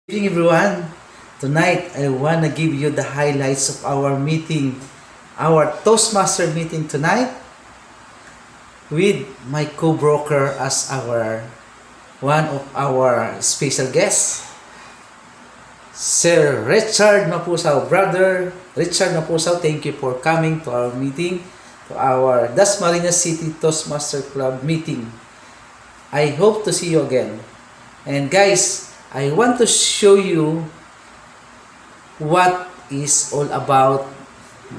Good evening everyone. Tonight I want to give you the highlights of our meeting, our Toastmaster meeting tonight with my co-broker as one of our special guests, Sir Richard Mapusao. Brother Richard Mapusao, thank you for coming to our meeting, to our Dasmariñas City Toastmaster Club meeting. I hope to see you again. And guys, I want to show you what is all about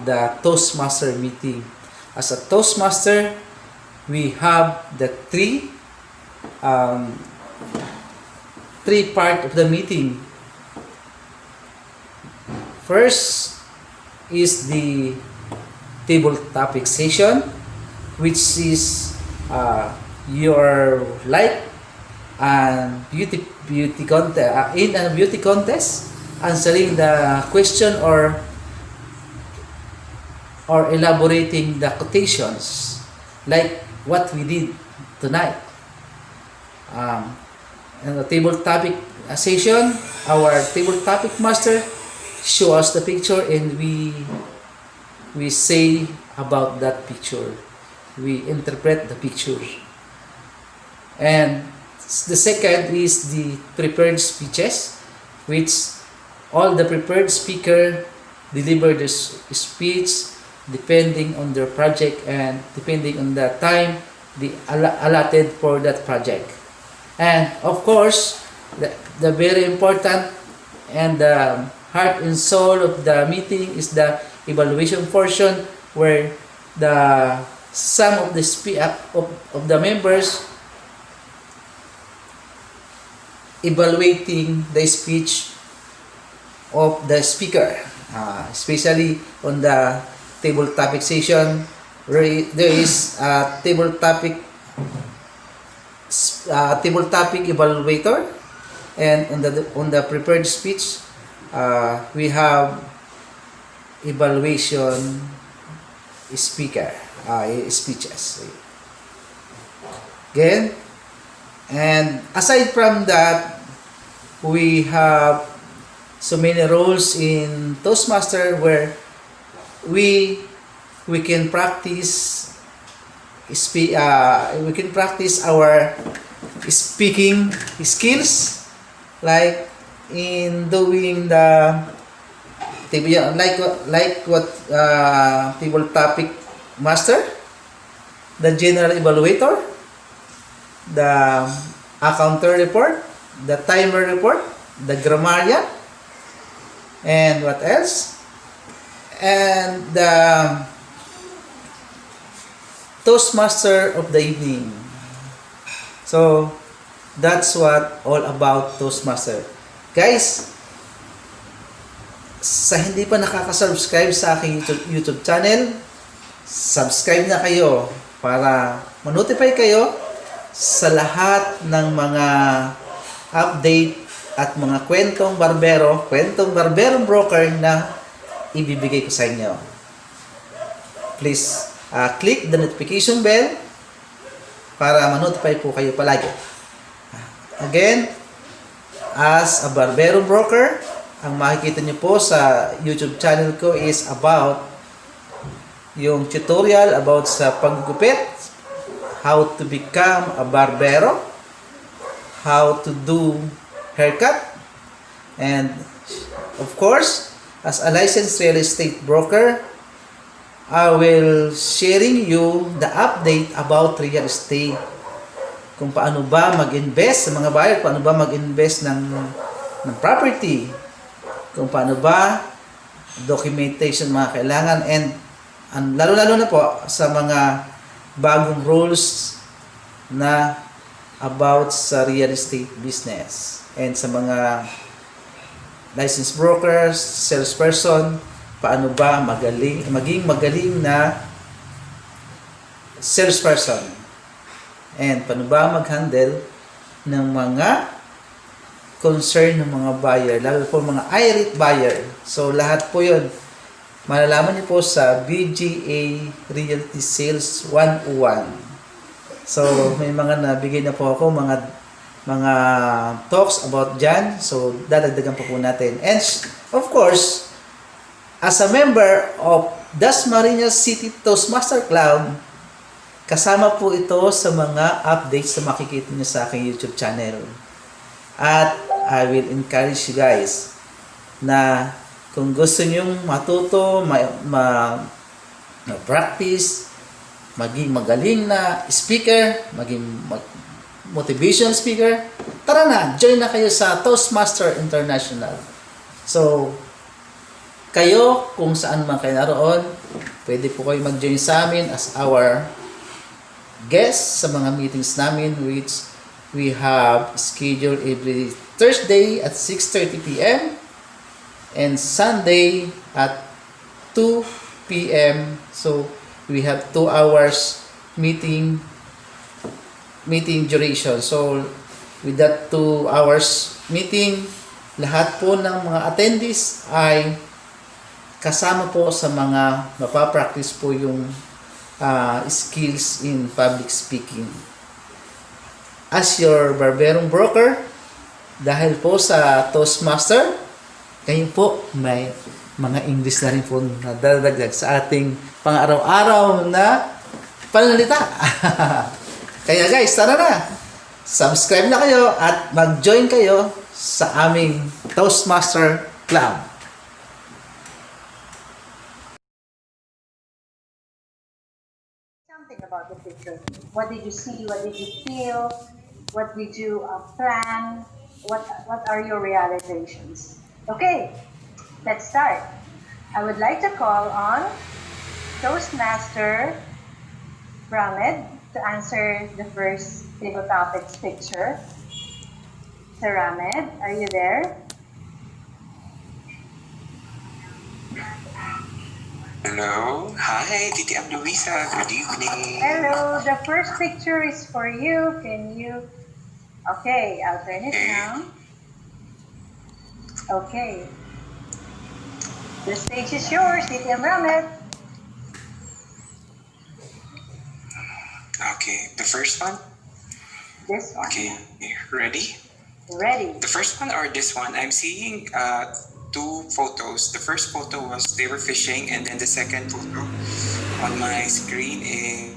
the Toastmaster meeting. As a Toastmaster, we have the three part of the meeting. First is the table topic session, which is your like and beauty contest, in a beauty contest, answering the question or elaborating the quotations like what we did tonight. In the table topic session, our table topic master show us the picture and we say about that picture, we interpret the picture. And the second is the prepared speeches, which all the prepared speaker deliver the speech depending on their project and depending on the time they allotted for that project. And of course, the very important and the heart and soul of the meeting is the evaluation portion, where some of the members evaluating the speech of the speaker, especially on the table topic session. There is a table topic evaluator, and on the prepared speech, we have evaluation speeches. Again. And aside from that, we have so many roles in Toastmaster where we can practice our speaking skills, like in doing the table topic master, the general evaluator, the counter report, the timer report, the grammarian, and what else? And the Toastmaster of the evening. So that's what all about Toastmaster. Guys, sa hindi pa nakaka-subscribe sa aking YouTube channel, subscribe na kayo para ma-notify kayo sa lahat ng mga update at mga kwentong barberong broker na ibibigay ko sa inyo. Please click the notification bell para ma-notify po kayo palagi. Again, as a barberong broker, ang makikita niyo po sa YouTube channel ko is about yung tutorial about sa paggupit, how to become a barbero, how to do haircut, and of course, as a licensed real estate broker, I will sharing you the update about real estate. Kung paano ba mag-invest sa mga buyer, paano ba mag-invest ng property, kung paano ba documentation mga kailangan, and lalo-lalo na po sa mga bagong rules na about sa real estate business, and sa mga licensed brokers, salesperson, paano ba maging magaling na salesperson, and paano ba mag-handle ng mga concern ng mga buyer, lalo po mga irate buyer. So lahat po yun malalaman niyo po sa BGA Realty Sales 101. So may mga nabigay na po ako, mga mga talks about dyan. So, dadagdagan pa po natin. And, of course, as a member of Dasmariñas City Toastmaster Club, kasama po ito sa mga updates na makikita nyo sa aking YouTube channel. At I will encourage you guys na kung gusto nyong matuto, ma-practice, maging magaling na speaker, maging motivation speaker, tara na, join na kayo sa Toastmaster International. So, kayo, kung saan man kayo naroon, pwede po kayo mag-join sa amin as our guest sa mga meetings namin, which we have scheduled every Thursday at 6:30 p.m. and Sunday at 2 p.m. So, we have 2 hours meeting duration. So, with that 2 hours meeting, lahat po ng mga attendees ay kasama po sa mga mapapractice po yung skills in public speaking. As your barberong broker, dahil po sa Toastmaster, kayo po may mga English na rin po na dadagdag sa ating pang-araw-araw na pananalita. Kaya guys, tara na! Subscribe na kayo at mag-join kayo sa aming Toastmaster Club. Something about the picture. What did you see? What did you feel? What did you plan? What are your realizations? Okay, let's start. I would like to call on Toastmaster Ramed to answer the first table topics picture. Sir Ramed, are you there? Hello. Hi, DTM Luisa. Good evening. Hello, the first picture is for you. Can you... Okay, I'll turn it down. Okay. The stage is yours, DTM Ramed. Okay, the first one? This one. Okay, ready? Ready. The first one or this one? I'm seeing 2 photos. The first photo was they were fishing, and then the second photo on my screen is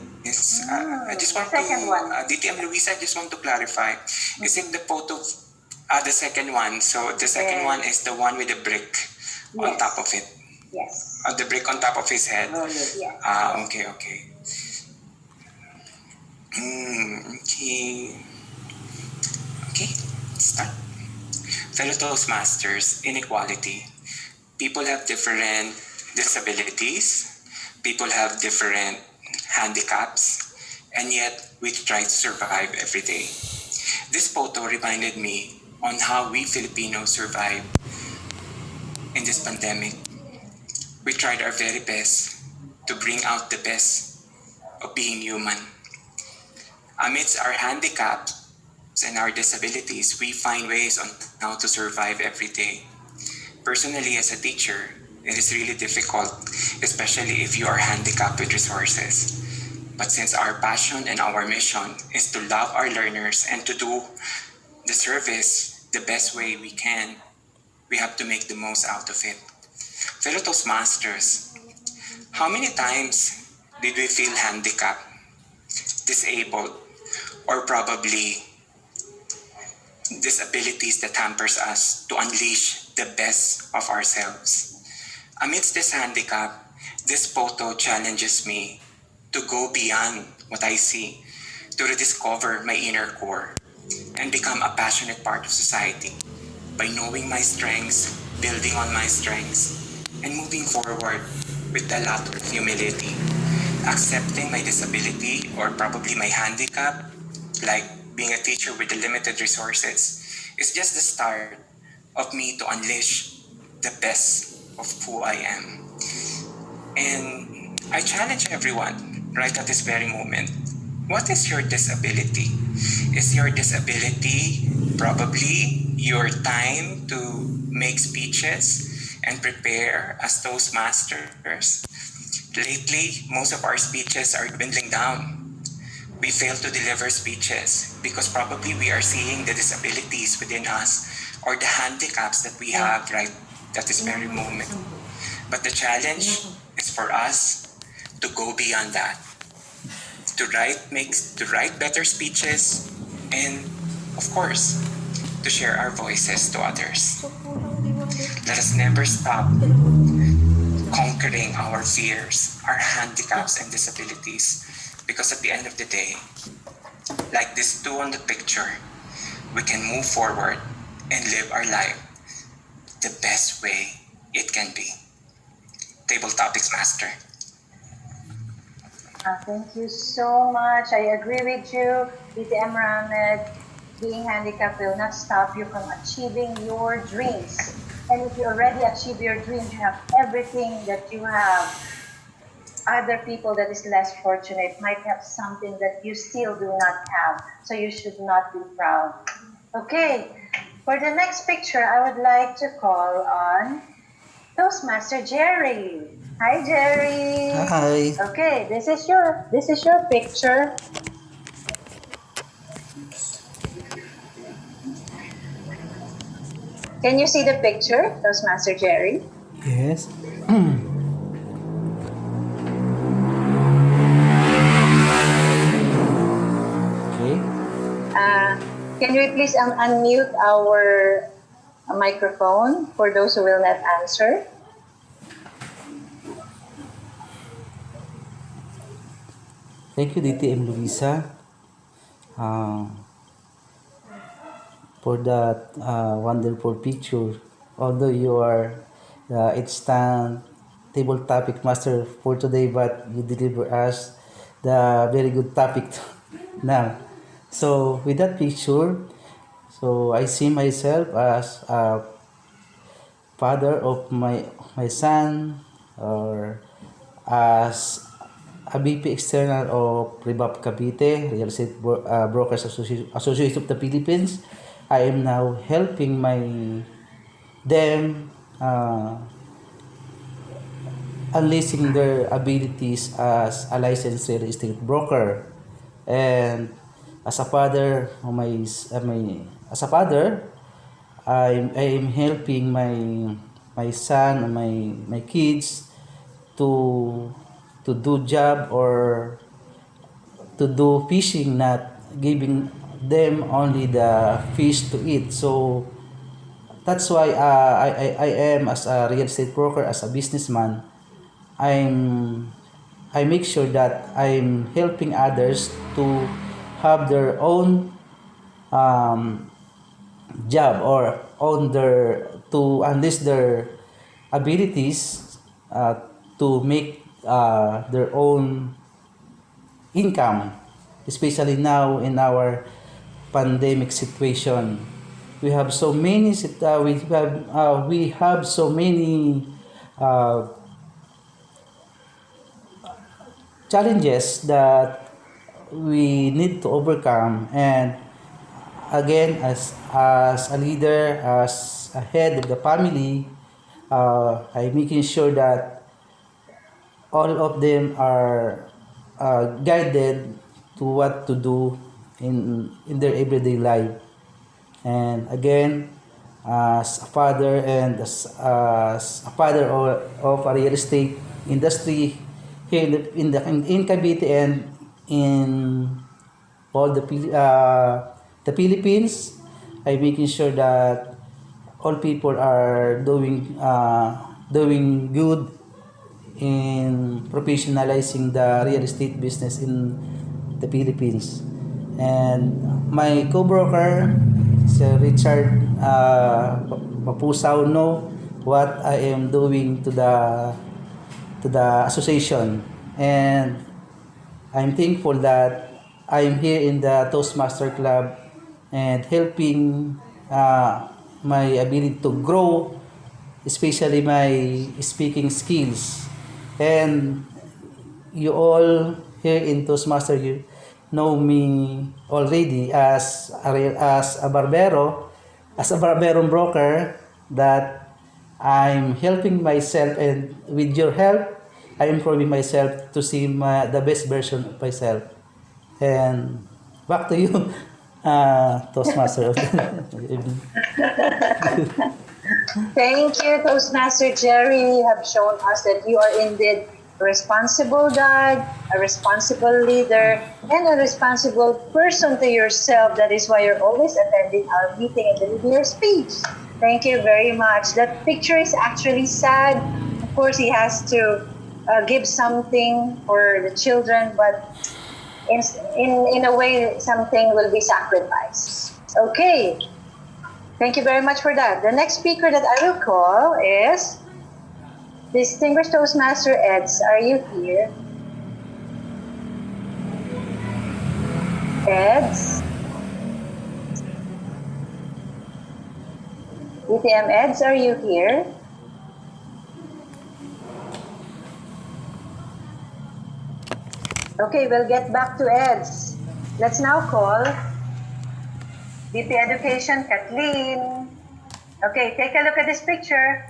I just want second to one. DTM Luisa, I just want to clarify. Is it the photo the second one? So the second one is the one with the brick on top of it. Yes. The brick on top of his head. Yes. Okay. Okay, start. Fellow Toastmasters, inequality. People have different disabilities, people have different handicaps, and yet we try to survive every day. This photo reminded me on how we Filipinos survive in this pandemic. We tried our very best to bring out the best of being human. Amidst our handicaps and our disabilities, we find ways on how to survive every day. Personally, as a teacher, it is really difficult, especially if you are handicapped with resources. But since our passion and our mission is to love our learners and to do the service the best way we can, we have to make the most out of it. Fellow Toastmasters, how many times did we feel handicapped, disabled, or probably disabilities that hampers us to unleash the best of ourselves? Amidst this handicap, this photo challenges me to go beyond what I see, to rediscover my inner core, and become a passionate part of society by knowing my strengths, building on my strengths, and moving forward with a lot of humility. Accepting my disability or probably my handicap, like being a teacher with the limited resources, is just the start of me to unleash the best of who I am. And I challenge everyone right at this very moment. What is your disability? Is your disability probably your time to make speeches and prepare as Toastmasters? Lately, most of our speeches are dwindling down. We fail to deliver speeches because probably we are seeing the disabilities within us or the handicaps that we have right at this very moment. But the challenge is for us to go beyond that, to write better speeches, and of course, to share our voices to others. Let us never stop conquering our fears, our handicaps and disabilities, because at the end of the day, like these two on the picture, we can move forward and live our life the best way it can be. Table Topics Master. Thank you so much. I agree with you, DTM Mohammed. Being handicapped will not stop you from achieving your dreams. And if you already achieve your dreams, you have everything that you have. Other people that is less fortunate might have something that you still do not have. So you should not be proud. Okay, for the next picture, I would like to call on Toastmaster Jerry. Hi, Jerry. Hi. Okay, this is your picture. Can you see the picture, Toastmaster Jerry? Yes. Okay. Can we please unmute our microphone for those who will not answer? Thank you, DTM Luisa, for that wonderful picture. Although you are the instant table topic master for today, but you deliver us the very good topic now. So with that picture, so I see myself as a father of my son, or as a VP external of Rebap Cavite, Real Estate Brokers Association of the Philippines. I am now helping them unleashing their abilities as a licensed real estate broker. And as a father, as a father, I am helping my son and my kids to do job or to do fishing, not giving them only the fish to eat. So that's why I am, as a real estate broker, as a businessman, I make sure that I'm helping others to have their own job, or on their to unleash their abilities, to make their own income, especially now in our pandemic situation. We have so many we have so many challenges that we need to overcome. And again, as a leader, as a head of the family, I'm making sure that all of them are guided to what to do in their everyday life. And again, as a father and as a father of a real estate industry here in Cavite and in all the Philippines, I'm making sure that all people are doing good in professionalizing the real estate business in the Philippines. And my co-broker, Sir Richard Mapusao, know what I am doing to the association. And I'm thankful that I'm here in the Toastmaster Club and helping my ability to grow, especially my speaking skills. And you all here in Toastmaster, you know me already as a barbero, as a barbero broker, that I'm helping myself, and with your help, I'm improving myself to see the best version of myself. And back to you, Toastmaster of the evening. Thank you, Toastmaster Jerry. You have shown us that you are indeed a responsible dad, a responsible leader, and a responsible person to yourself. That is why you're always attending our meeting and delivering your speech. Thank you very much. That picture is actually sad. Of course, he has to give something for the children, but in a way, something will be sacrificed. Okay. Thank you very much for that. The next speaker that I will call is Distinguished Toastmaster Eds. Are you here? Eds? DTM Eds, are you here? Okay, we'll get back to Eds. Let's now call DP Education, Kathleen. Okay, take a look at this picture.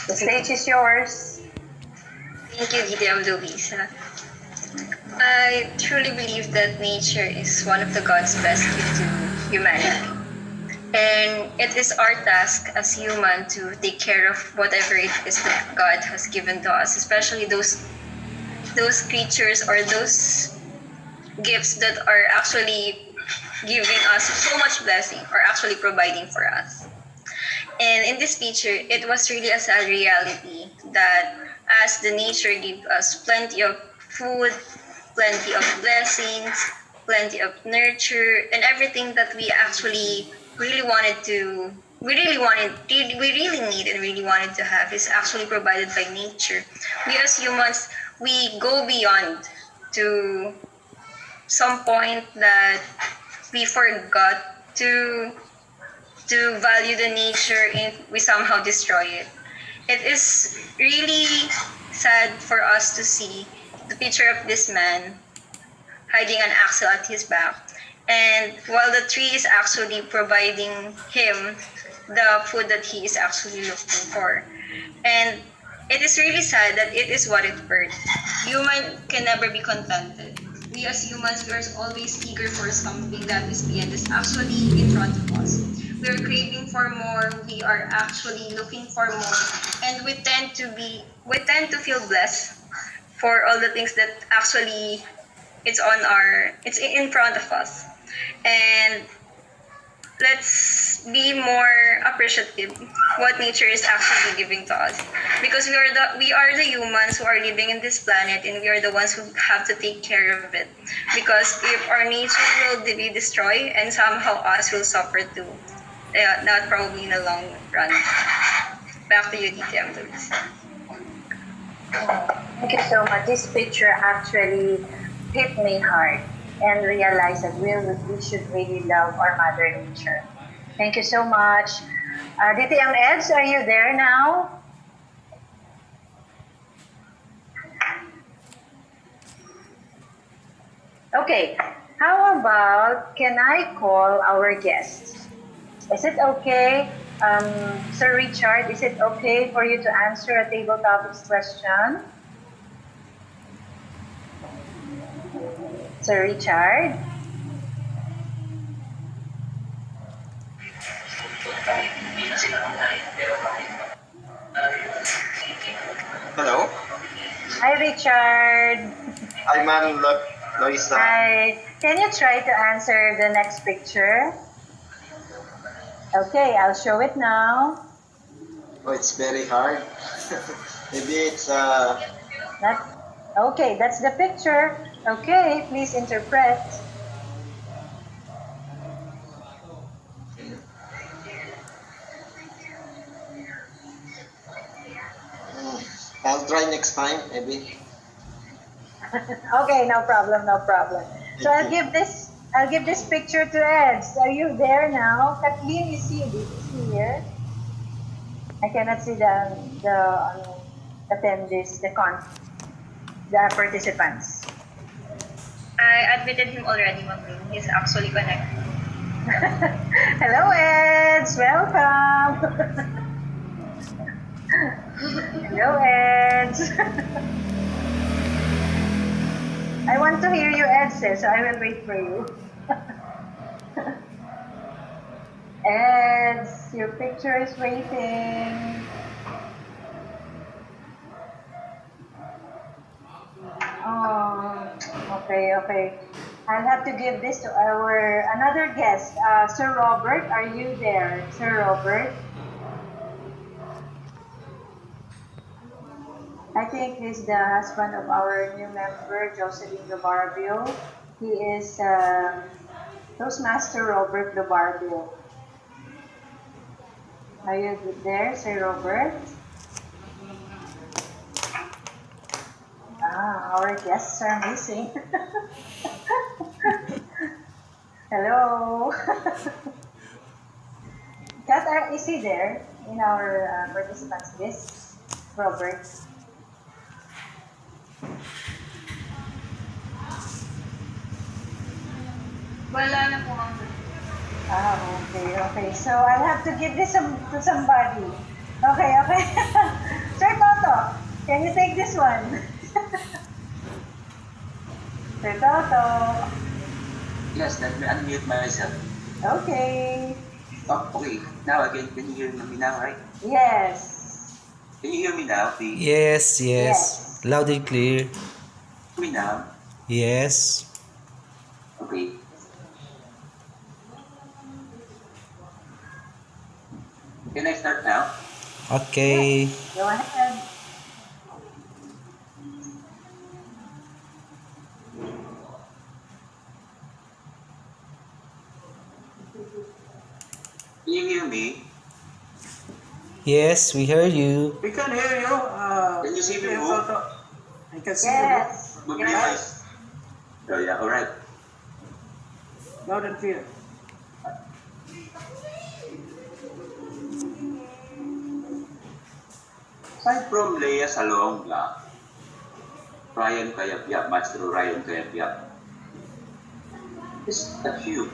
The stage is yours. Thank you, DTM Luisa. I truly believe that nature is one of the God's best gift to humanity. And it is our task as human to take care of whatever it is that God has given to us, especially those creatures or those gifts that are actually giving us so much blessing or actually providing for us. And in this picture, it was really a sad reality that as the nature gave us plenty of food, plenty of blessings, plenty of nurture, and everything that we actually really need and really wanted to have is actually provided by nature. We as humans, we go beyond to some point that we forgot to value the nature and we somehow destroy it. It is really sad for us to see the picture of this man hiding an axle at his back. And while the tree is actually providing him the food that he is actually looking for. And it is really sad that it is what it birthed. Human can never be contented. We as humans, we are always eager for something that is beyond is actually in front of us. We are craving for more, we are actually looking for more, and we tend to feel blessed for all the things that actually it's in front of us. And let's be more appreciative what nature is actually giving to us, because we are the humans who are living in this planet, and we are the ones who have to take care of it, because if our nature will be destroyed and somehow us will suffer too, not probably in the long run. Back to you, DTM Luis. Thank you so much. This picture actually hit me hard and realized that we should really love our Mother Nature. Thank you so much. DTM Eds, are you there now? Okay, how about, can I call our guest? Is it okay, Sir Richard, is it okay for you to answer a table topics question? Sir Richard? Hello. Hi, Richard. Hi, Ma'am Loisa. Hi. Can you try to answer the next picture? Okay, I'll show it now. Oh, it's very hard. Maybe it's Okay, that's the picture. Okay, please interpret. I'll try next time, maybe. Okay, no problem, no problem. So I'll give this picture to Eds. Are you there now? Kathleen, is he here? I cannot see the attendees, the participants. I admitted him already, Ma'am. He's actually connected. Hello, Eds. Welcome. Hello, Eds. Eds. I want to hear you, Eds, so I will wait for you. Eds, your picture is waiting. Oh, okay. I'll have to give this to our another guest, Sir Robert. Are you there, Sir Robert? I think he's the husband of our new member, Jocelyn Gabarbio. He is Toastmaster Robert Gabarbio. Are you there, Sir Robert? Our guests are missing. Hello. Kat, is he there in our participants list? Robert. Wala na po ang Okay. So I'll have to give this to somebody. Okay. Sir Toto, can you take this one? Sir Toto. Yes, let me unmute myself. Okay. Oh, okay. Now again, can you hear me now, right? Yes. Can you hear me now, please? Yes. Loud and clear. Hear me now? Yes. Okay. Can I start now? Okay. Go ahead. Can you hear me? Yes, we hear you. We can hear you. Can you see me move? I can see Yes. Move your eyes. Oh yeah, alright. you loud and clear. Aside from Lea Salonga, Ryan Kayabyab, Master Ryan Kayabyab, just a few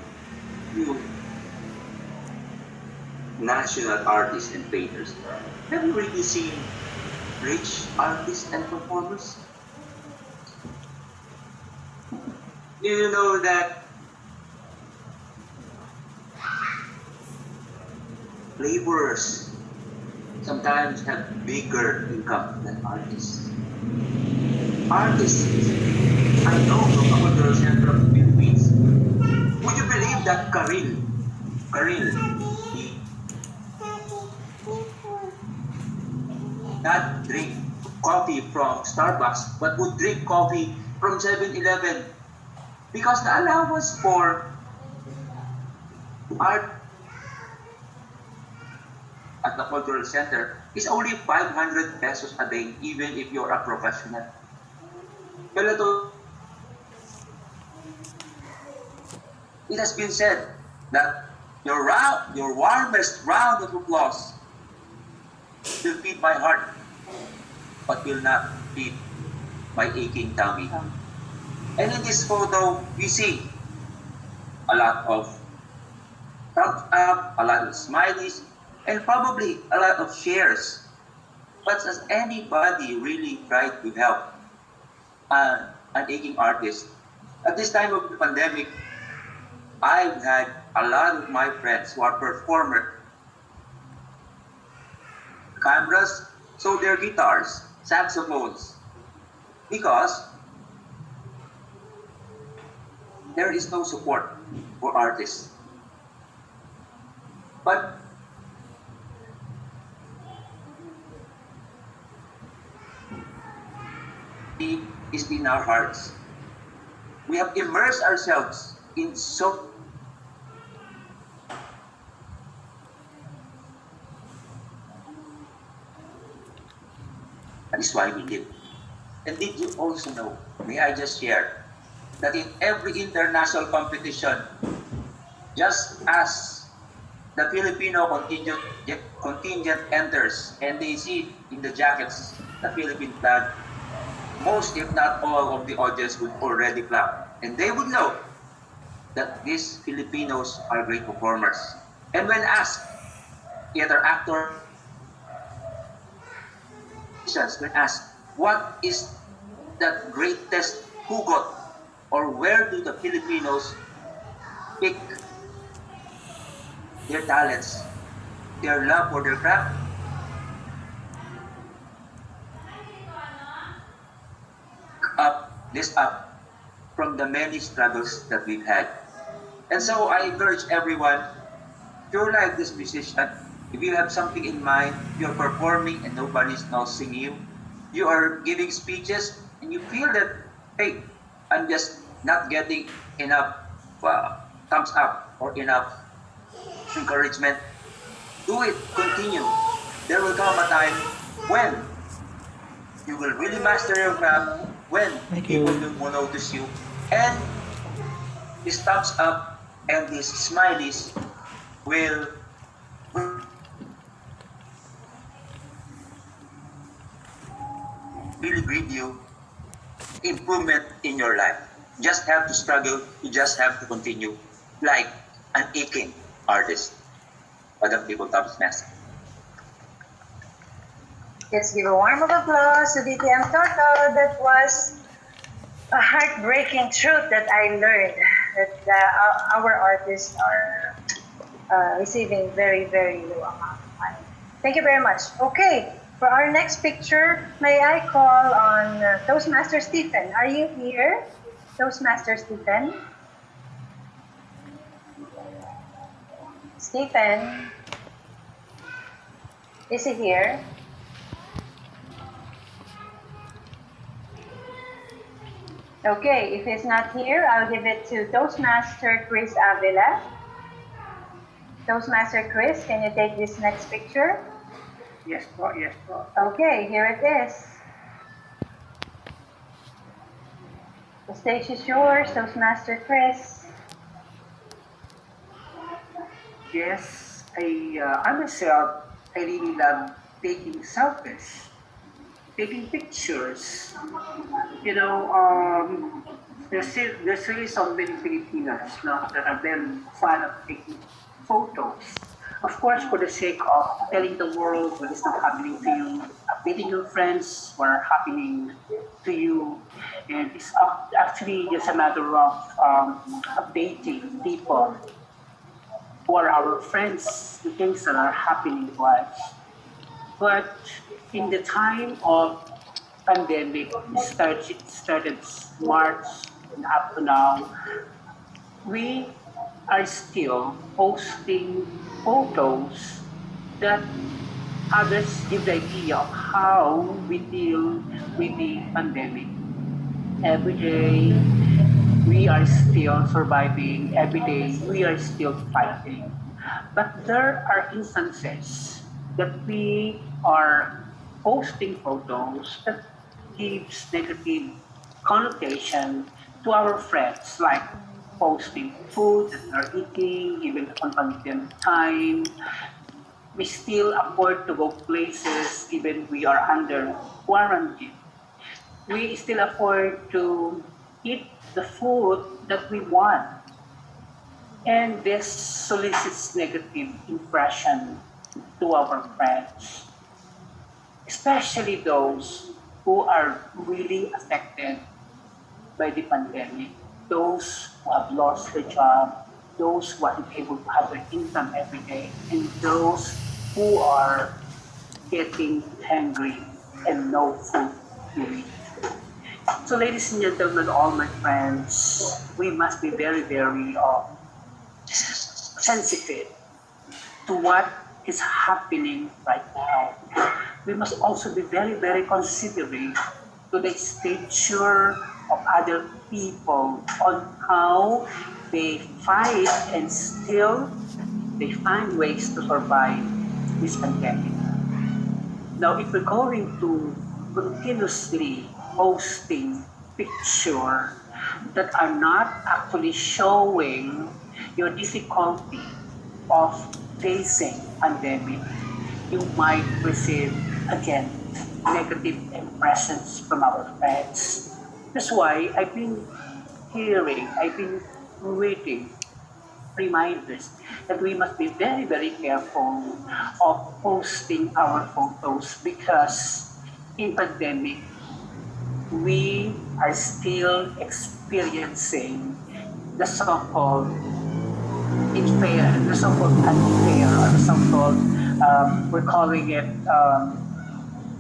national artists and painters. Have you really seen rich artists and performers? Do you know that laborers sometimes have bigger income than artists? Artists, I know from our girl center of the Philippines. Would you believe that Karil, he not drink coffee from Starbucks, but would drink coffee from 7-Eleven because the allowance for art at the cultural center is only 500 pesos a day, even if you're a professional. Pero it has been said that your warmest round of applause will feed my heart, but will not feed my aching tummy. And in this photo, we see a lot of thumbs up, a lot of smileys, and probably a lot of shares. But has anybody really tried to help an aching artist? At this time of the pandemic, I've had a lot of my friends who are performers, cameras, so their guitars, saxophones, because there is no support for artists. But it is in our hearts. We have immersed ourselves in so that is why we live. And did you also know, may I just share, that in every international competition, just as the Filipino contingent enters and they see in the jackets the Philippine flag, most if not all of the audience would already clap. And they would know that these Filipinos are great performers. And when asked, theater actor, when asked, what is that greatest hugot, or where do the Filipinos pick their talents, their love for their craft this up from the many struggles that we've had. And so I encourage everyone, if you're like this musician, if you have something in mind, you're performing and nobody's noticing you, you are giving speeches and you feel that, hey, I'm just not getting enough thumbs up or enough encouragement, do it, continue. There will come a time when you will really master your craft, when Thank people you. will notice you, and these thumbs up and these smileys will really bring you improvement in your life. You just have to struggle, you just have to continue like an aching artist. Madam People Toastmaster. Let's give a warm of applause to DTM Toto. That was a heartbreaking truth that I learned, that our artists are receiving very, very low amount of money. Thank you very much. Okay, for our next picture, may I call on Toastmaster Stephen? Are you here, Toastmaster Stephen? Stephen, is he here? Okay, if he's not here, I'll give it to Toastmaster Chris Avila. Toastmaster Chris, can you take this next picture? Yes po, yes po. Okay, here it is. The stage is yours, Toastmaster Chris. Yes, I myself, I really love taking selfies, taking pictures. You know, there's really so many Filipinos, no, that are very fond of taking photos. Of course, for the sake of telling the world what is not happening to you, updating your friends what are happening to you, and it's actually just a matter of updating people who are our friends, the things that are happening to us. But in the time of pandemic, started March and up to now, we are still posting photos that others give the idea of how we deal with the pandemic. Every day, we are still surviving. Every day, we are still fighting. But there are instances that we are posting photos that gives negative connotation to our friends, like posting food that we're eating, even on pandemic time. We still afford to go places even we are under quarantine. We still afford to eat the food that we want. And this solicits negative impression to our friends, especially those who are really affected by the pandemic, those who have lost their job, those who aren't able to have their income every day, and those who are getting hungry and no food to eat. So, ladies and gentlemen, all my friends, we must be very, very sensitive to what is happening right now. We must also be very, very considerate to the stature of other people on how they fight and still they find ways to survive this pandemic. Now, if we're going to continuously posting pictures that are not actually showing your difficulty of facing pandemic, you might receive again negative impressions from our friends. That's why I've been reading reminders that we must be very, very careful of posting our photos because in pandemic, we are still experiencing the so-called the so-called unfair, or the so-called, we're calling it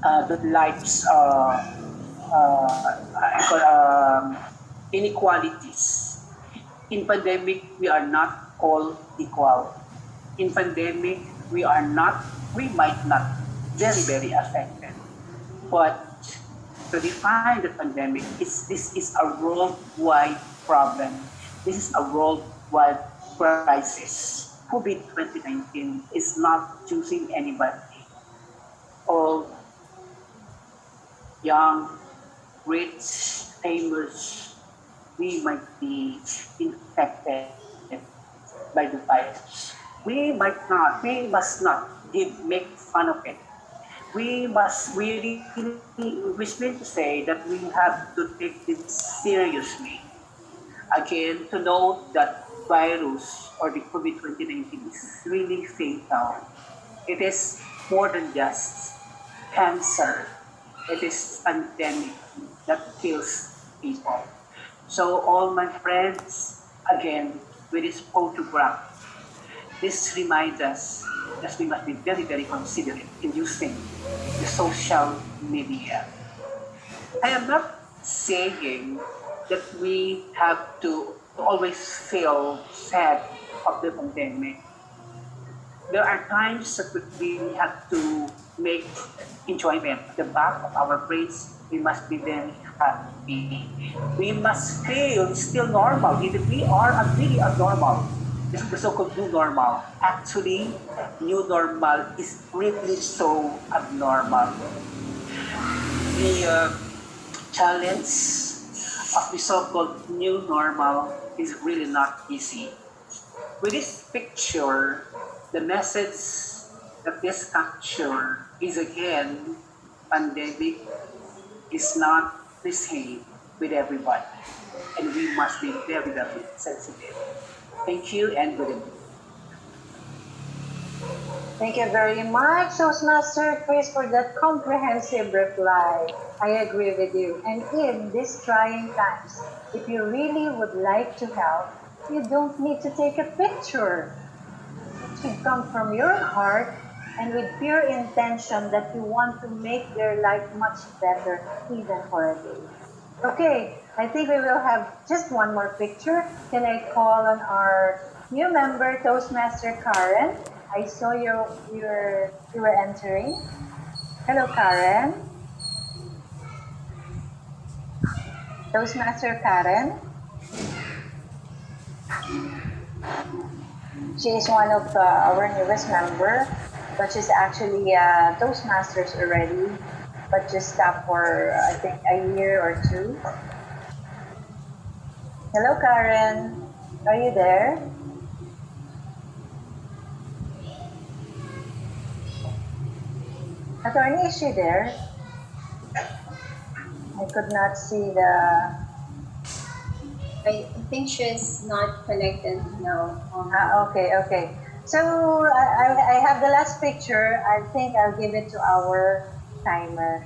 the life's inequalities. In pandemic, we are not all equal. In pandemic, we might not very, very affected. But to define the pandemic, this is a worldwide problem. This is a worldwide crisis. COVID-2019 is not choosing anybody. All young, rich, famous, we might be infected by the virus. We must not make fun of it. We which means to say that we have to take this seriously. Again, to know that virus or the COVID-2019 is really fatal. It is more than just cancer. It is pandemic that kills people. So all my friends, again, with this photograph, this reminds us that we must be very, very considerate in using the social media. I am not saying that we have to always feel sad of the pandemic. There are times that we have to make enjoyment. At the back of our brains, we must be very happy. We must feel still normal. If we are really abnormal, this is the so-called new normal. Actually, new normal is really so abnormal. The challenge of the so-called new normal is really not easy. With this picture, the message that this capture is again, pandemic is not the same with everybody. And we must be very, very sensitive. Thank you and good evening. Thank you very much, Toastmaster Chris, for that comprehensive reply. I agree with you. And in these trying times, if you really would like to help, you don't need to take a picture. It should come from your heart and with pure intention that you want to make their life much better, even for a day. Okay, I think we will have just one more picture. Can I call on our new member, Toastmaster Karen? I saw you were entering. Hello, Karen. Toastmaster Karen. She is one of our newest member, but she's actually Toastmasters already, but just stopped for I think a year or two. Hello, Karen. Are you there? Attorney, is she there? I could not see the... I think she's not connected now. Okay. So I have the last picture. I think I'll give it to our timer.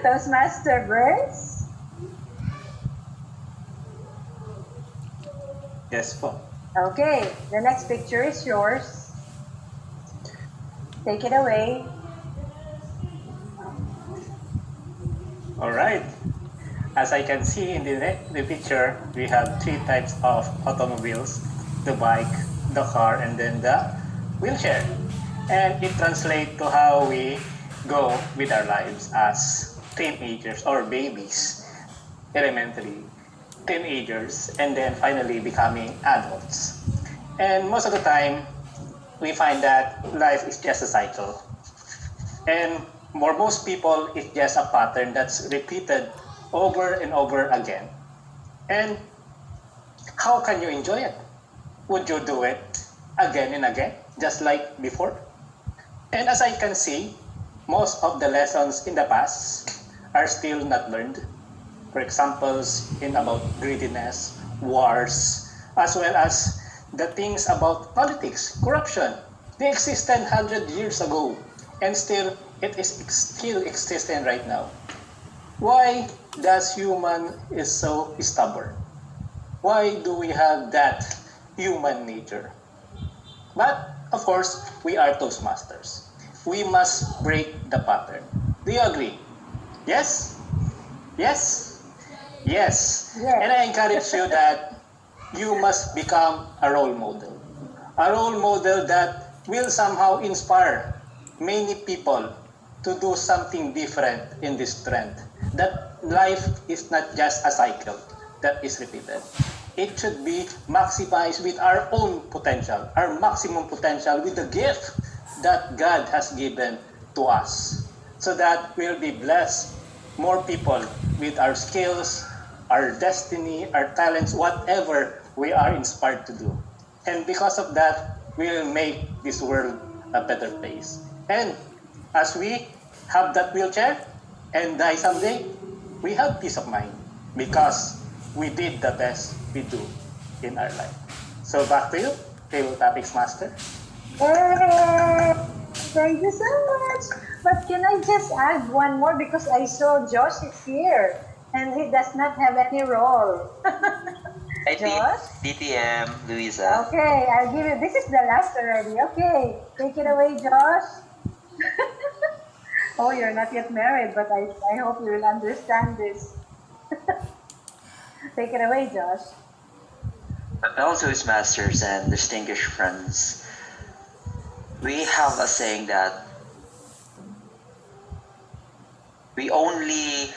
Toastmaster Burns? Yes po. Okay, the next picture is yours. Take it away. All right. As I can see in the picture, we have three types of automobiles: the bike, the car, and then the wheelchair. And it translates to how we go with our lives as teenagers or babies, elementary, teenagers, and then finally becoming adults. And most of the time, we find that life is just a cycle. And for most people, it's just a pattern that's repeated over and over again. And how can you enjoy it? Would you do it again and again, just like before? And as I can see, most of the lessons in the past are still not learned. For examples in about greediness, wars, as well as the things about politics, corruption. They existed 100 years ago, and still it is still existing right now. Why does human is so stubborn? Why do we have that human nature? But of course, we are Toastmasters. We must break the pattern. Do you agree? Yes? Yes? Yes. Yes. And I encourage you that you must become a role model. A role model that will somehow inspire many people to do something different in this trend. That life is not just a cycle that is repeated. It should be maximized with our own potential, our maximum potential with the gift that God has given to us. So that we'll be blessed more people with our skills, our destiny, our talents, whatever we are inspired to do. And because of that, we will make this world a better place. And as we have that wheelchair and die someday, we have peace of mind because we did the best we do in our life. So back to you, Table Topics Master. Hey, thank you so much. But can I just add one more because I saw Josh is here and he does not have any role. I Josh? DTM, Luisa. Okay, I'll give you. This is the last already. Okay, take it away, Josh. Oh, you're not yet married, but I hope you will understand this. Take it away, Josh. Fellow Toastmasters and distinguished friends, we have a saying that we only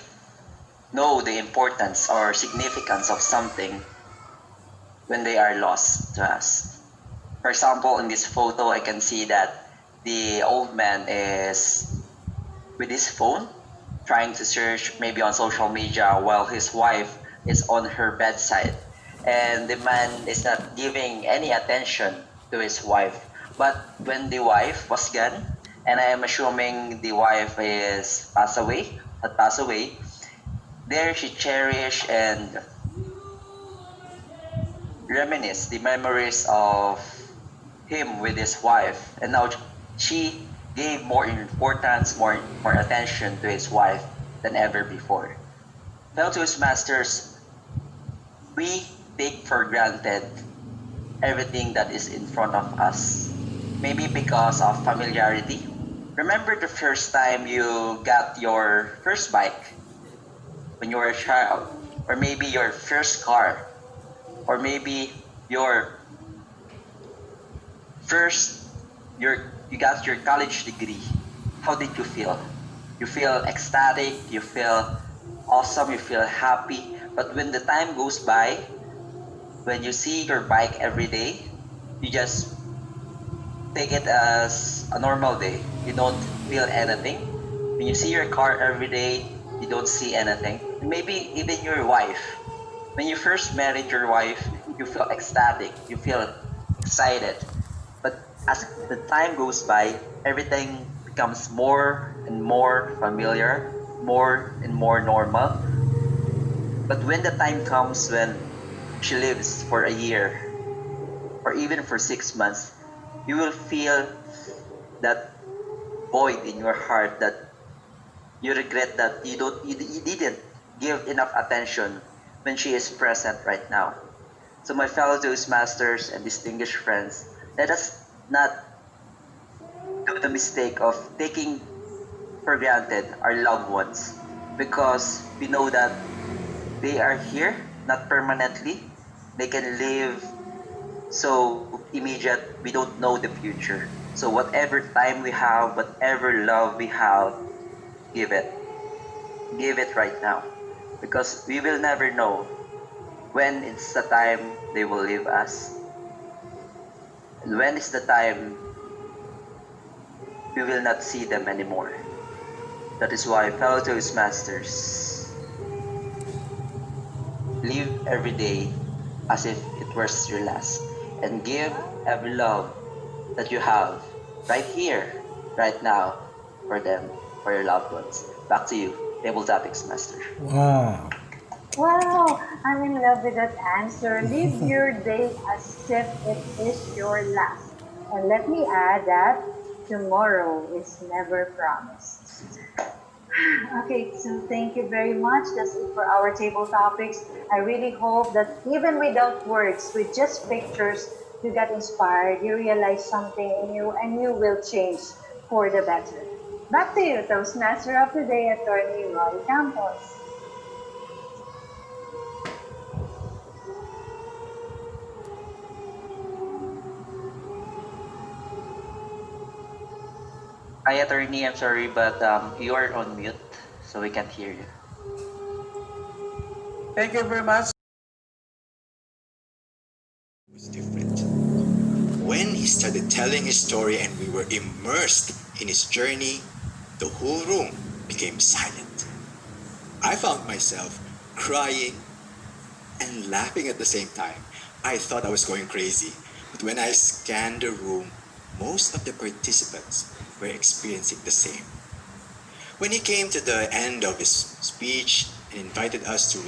know the importance or significance of something when they are lost to us. For example, in this photo, I can see that the old man is with his phone trying to search maybe on social media while his wife is on her bedside. And the man is not giving any attention to his wife. But when the wife was gone, and I am assuming the wife is passed away, there she cherished and reminisce the memories of him with his wife, and now she gave more importance, more attention to his wife than ever before. Fellow Toastmasters, we take for granted everything that is in front of us, maybe because of familiarity. Remember the first time you got your first bike when you were a child, or maybe your first car, or maybe your first you got your college degree. How did you feel? You feel ecstatic, you feel awesome, you feel happy. But when the time goes by, when you see your bike every day, you just take it as a normal day. You don't feel anything. When you see your car every day, you don't see anything. Maybe even your wife. When you first married your wife, you feel ecstatic, you feel excited. But as the time goes by, everything becomes more and more familiar, more and more normal. But when the time comes when she lives for a year or even for 6 months, you will feel that void in your heart that you regret that you didn't give enough attention when she is present right now. So my fellow Toastmasters and distinguished friends, let us not do the mistake of taking for granted our loved ones, because we know that they are here, not permanently. They can live so immediate, we don't know the future. So whatever time we have, whatever love we have, give it. Give it right now. Because we will never know when it's the time they will leave us. And when is the time we will not see them anymore. That is why, fellow Toastmasters, live every day as if it was your last, and give every love that you have right here, right now, for them, for your loved ones. Back to you, Table Topics Master. Wow. Wow, I'm in love with that answer. Live your day as if it is your last. And let me add that tomorrow is never promised. Okay, so thank you very much. That's it for our table topics. I really hope that even without words, with just pictures, you got inspired, you realize something in you, and you will change for the better. Back to you, Toastmaster of the Day, Attorney Roy Campos. Hi, attorney. I'm sorry, but you are on mute, so we can't hear you. Thank you very much. Was different. When he started telling his story and we were immersed in his journey, the whole room became silent. I found myself crying and laughing at the same time. I thought I was going crazy, but when I scanned the room, most of the participants were experiencing the same. When he came to the end of his speech and invited us to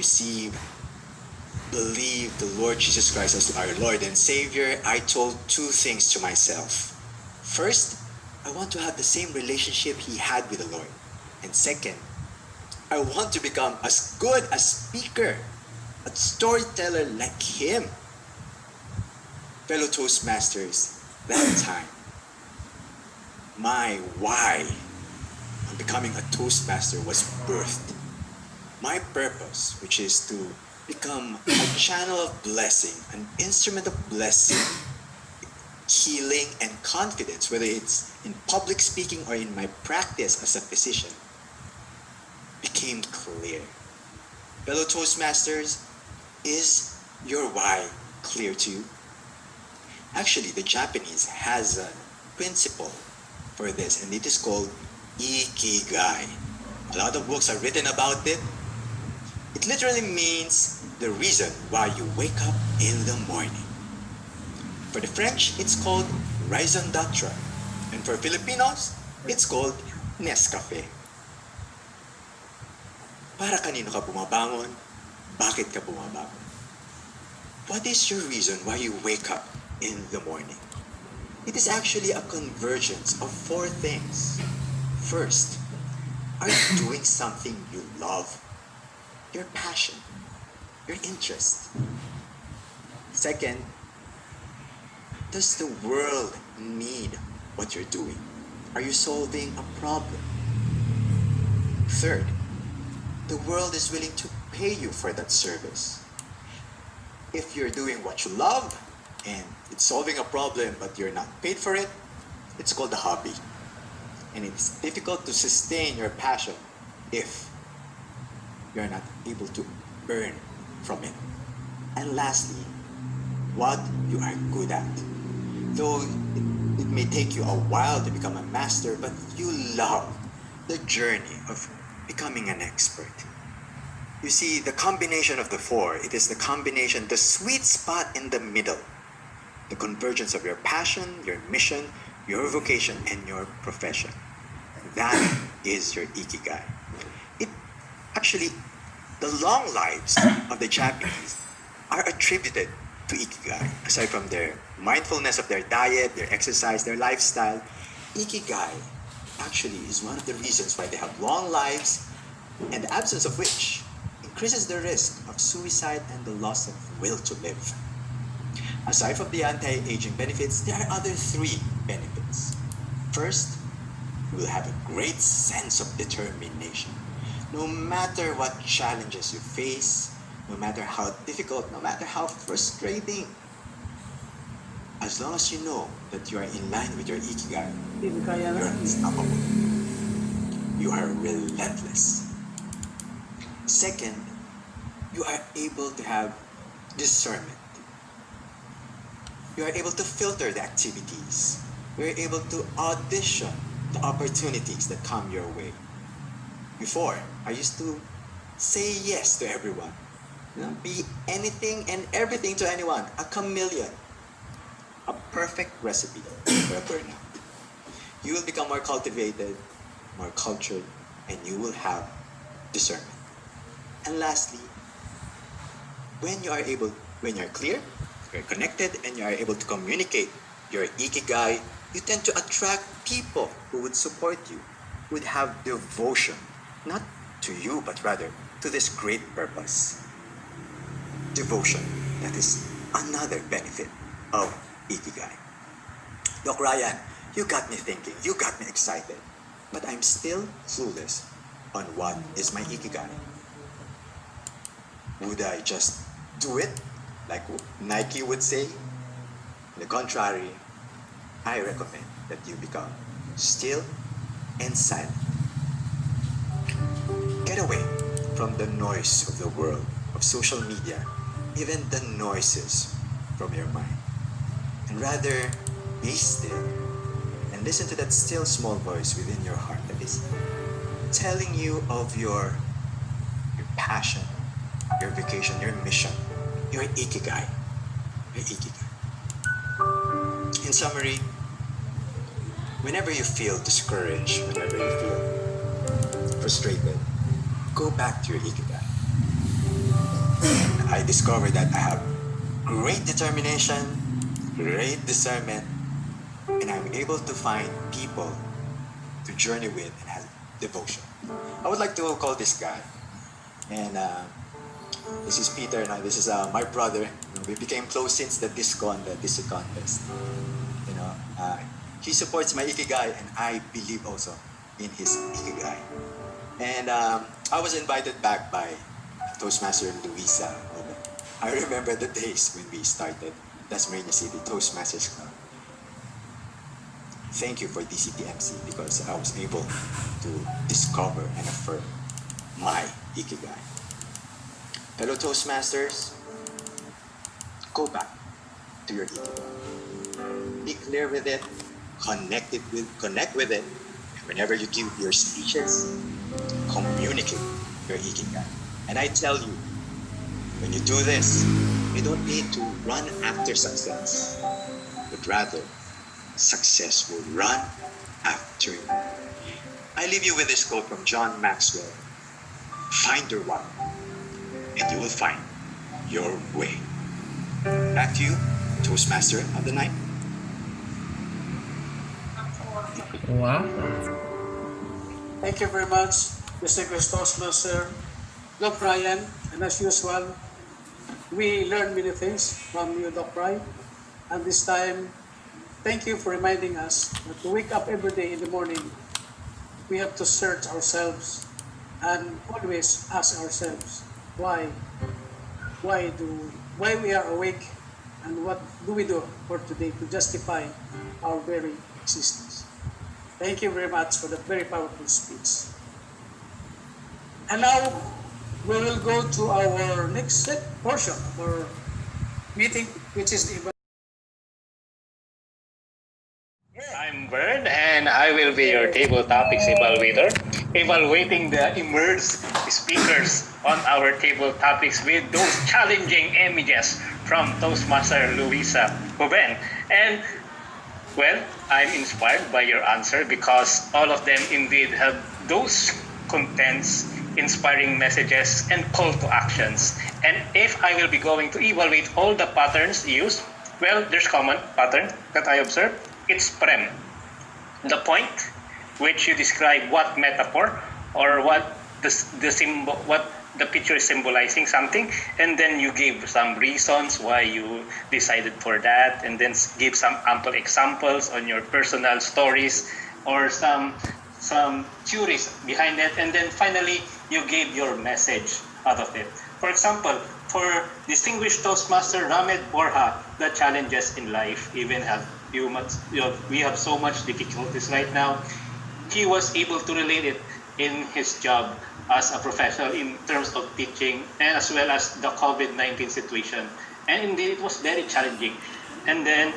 believe the Lord Jesus Christ as our Lord and Savior, I told two things to myself. First, I want to have the same relationship he had with the Lord. And second, I want to become as good a speaker, a storyteller like him. Fellow Toastmasters, that time, my why on becoming a Toastmaster was birthed. My purpose, which is to become a channel of blessing, an instrument of blessing, healing, and confidence, whether it's in public speaking or in my practice as a physician, became clear. Fellow Toastmasters, is your why clear to you? Actually, the Japanese has a principle for this, and it is called ikigai. A lot of books are written about it. It literally means the reason why you wake up in the morning. For the French, it's called raison d'être. And for Filipinos, it's called Nescafe. Para kanino ka bumabangon? Bakit ka bumabangon? What is your reason why you wake up in the morning? It is actually a convergence of four things. First, are you doing something you love? Your passion, your interest. Second, does the world need what you're doing? Are you solving a problem? Third, the world is willing to pay you for that service. If you're doing what you love and it's solving a problem but you're not paid for it, it's called a hobby. And it's difficult to sustain your passion if you're not able to earn from it. And lastly, what you are good at. Though it may take you a while to become a master, but you love the journey of becoming an expert. You see, the combination of the four, it is the combination, the sweet spot in the middle. The convergence of your passion, your mission, your vocation, and your profession. That is your ikigai. It actually, the long lives of the Japanese are attributed to ikigai. Aside from their mindfulness of their diet, their exercise, their lifestyle, ikigai actually is one of the reasons why they have long lives, and the absence of which increases the risk of suicide and the loss of will to live. Aside from the anti-aging benefits, there are other three benefits. First, you will have a great sense of determination. No matter what challenges you face, no matter how difficult, no matter how frustrating, as long as you know that you are in line with your ikigai, you're unstoppable. You are relentless. Second, you are able to have discernment. You are able to filter the activities. You are able to audition the opportunities that come your way. Before, I used to say yes to everyone. Be anything and everything to anyone. A chameleon. A perfect recipe for a burnout. You will become more cultivated, more cultured, and you will have discernment. And lastly, when you're clear, you're connected, and you are able to communicate your ikigai, you tend to attract people who would support you, who would have devotion not to you, but rather to this great purpose. Devotion, that is another benefit of Ikigai. Doc Ryan, you got me thinking, you got me excited, but I'm still clueless on what is my Ikigai. Would I just do it like Nike would say? On the contrary, I recommend that you become still and silent. Get away from the noise of the world, of social media, even the noises from your mind. And rather, be still and listen to that still small voice within your heart that is telling you of your passion, your vocation, your mission, your Ikigai. Your Ikigai. In summary, whenever you feel discouraged, whenever you feel frustrated, go back to your Ikigai. I discovered that I have great determination, great discernment, and I'm able to find people to journey with and have devotion. I would like to call this guy, and this is Peter, and this is my brother. We became close since the disc contest. He supports my Ikigai, and I believe also in his Ikigai. And I was invited back by Toastmaster Luisa. I remember the days when we started Dasmariñas City Toastmasters Club. Thank you for DCTMC because I was able to discover and affirm my Ikigai. Fellow Toastmasters, go back to your Ikigai. Be clear with it, connect with it, and whenever you give your speeches, communicate your Ikigai. And I tell you, when you do this, you don't need to run after success, but rather, success will run after you. I leave you with this quote from John Maxwell: find your why, and you will find your way. Back to you, Toastmaster of the night. Wow. Thank you very much, distinguished Toastmaster, Doc Ryan, and as usual, we learn many things from you, Doc Ryan. And this time, thank you for reminding us that to wake up every day in the morning, we have to search ourselves and always ask ourselves why we are awake, and what do we do for today to justify our very existence. Thank you very much for that very powerful speech. And now we will go to our next portion of our meeting, which is the I'm Bern, and I will be your table topics evaluator, evaluating the immersed speakers on our table topics with those challenging images from Toastmaster Luisa Ruben. And, well, I'm inspired by your answer because all of them indeed have those contents, inspiring messages, and call to actions. And if I will be going to evaluate all the patterns used, well, there's common pattern that I observed. It's prem, the point which you describe what metaphor or what the symbol, what the picture is symbolizing something, and then you give some reasons why you decided for that, and then give some ample examples on your personal stories or some theories behind it, and then finally you gave your message out of it. For example, for distinguished Toastmaster Ramed Borja, the challenges in life even have we have so much difficulties right now. He was able to relate it in his job as a professional in terms of teaching, and as well as the COVID-19 situation. And indeed, it was very challenging. And then